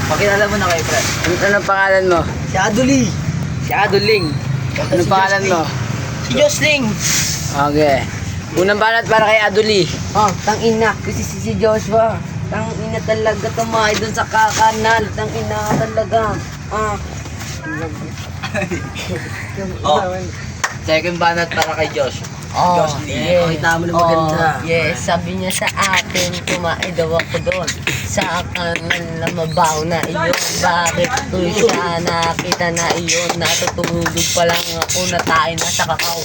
Pakilala mo na kay Fred. Anong pangalan mo? Si Aduli. Si Aduling. Anong pangalan mo? Si Josling. Okay. Unang banat para kay Aduli. Oh, tang ina, kasi si Joshua. Tang ina talaga tumahay dun sa kakanal. Tang ina talaga. Oh. Second banat para kay Josh. Oh, Josling. Pakita mo na maganda. yes, sabi niya sa akin, kumain daw ako doon. Sa kanan na mabaw na iyon. Bakit to siya nakita na iyon? Natutulog pa lang ako na tayo nasa kakao.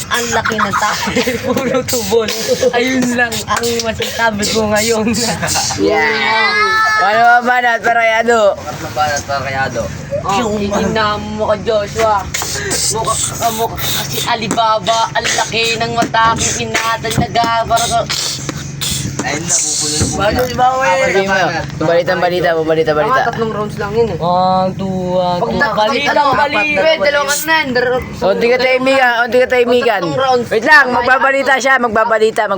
Ang laki ng tayo, puro tubol. Ayun lang ang masasabi ko ngayon. Yeah. Ano ba banat para kay Ado? Pangatlong banat para kay Ado. Oh, ina mo ka Joshua. Mukha kasi Alibaba. Ang laki ng mata aking ina talaga. Parang Ayun na, bubulol mo Bago na. si Bawe. Sige mo. Balita. Mga tatlong rounds lang yun eh. 1, 2, 1, 2. Wait, dalawang kanan. Unti ka taimigan. Wait lang, magbabalita siya, magbabalita.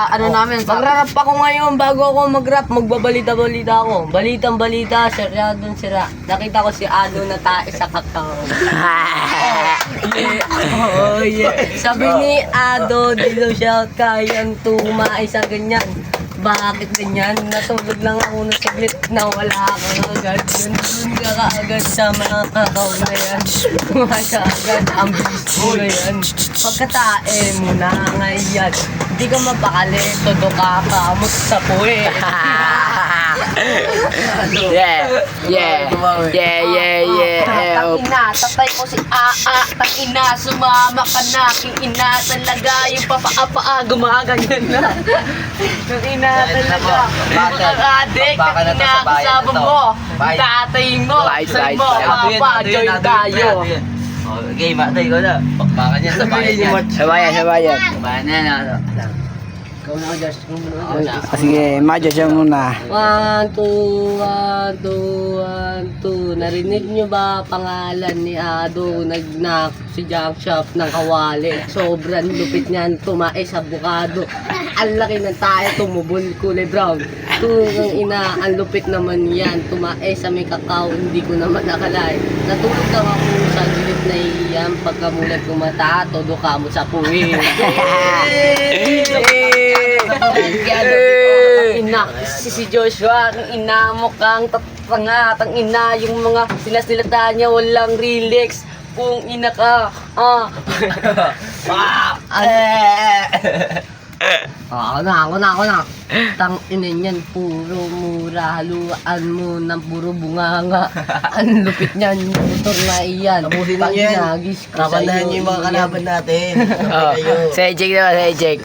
Ano namin? Magrarap ako ngayon bago ako mag-rap. Magbabalita-balita ako. Balitang-balita, seryadong sira. Nakita ko si Ado na tae sa kakao. Oh yeah. Sabi ni Ado, di daw siya kayang tumay sa ganyan. Bakit ganyan? Natulog lang ako ng saglit na wala ako agad. Dun ka kaagad sa mga kakao na yan. Kumasa agad ang bilis mo na yan. Pagkatae mo na ngayon, hindi ka mapakali, todo ka kamot sa puwi. Yeah. Tangina, tatay ko si Aa. Tangina, sumama ka na. King ina talaga, yung papaa-paa, gumaganyan na. Tangina talaga. Makakadik, tangina, kasama mo. Tatay mo, say mo, papa, join tayo. Okay, matay ko na. Bakbakan niya sa bayan niya. Sabayan. Bayan niya na. Ikaw na, Josh. Sige, Madyo siya muna. 1, 2, 1, 2, 1, 2. Narinig nyo ba pangalan ni Ado? Nagnak si junk shop ng kawali. Sobrang lupit niyan, tumae sa bukado. Ang laki ng tayo, tumubol kulay brown. Tungang ina, ang lupit naman yan. Tumae sa may kakao, hindi ko naman nakalay. Natulog lang ako sa gilid na iyan. Pagkamulat ko mata, todo ka mo sa puwi. Ina, si Joshua, ang ina mo kang tatanga, tang ina, yung mga sinasilata niya walang relax. Kung ina ka, Ako na. Tang ina niyan, puro mura, haluan mo ng puro bunganga. Ang lupit niyan, motor na iyan. Tapusin na yan. Pag nagis ko Kabandahan niyo yung mga kalaban natin. Sa Ejek naman, sa Ejek.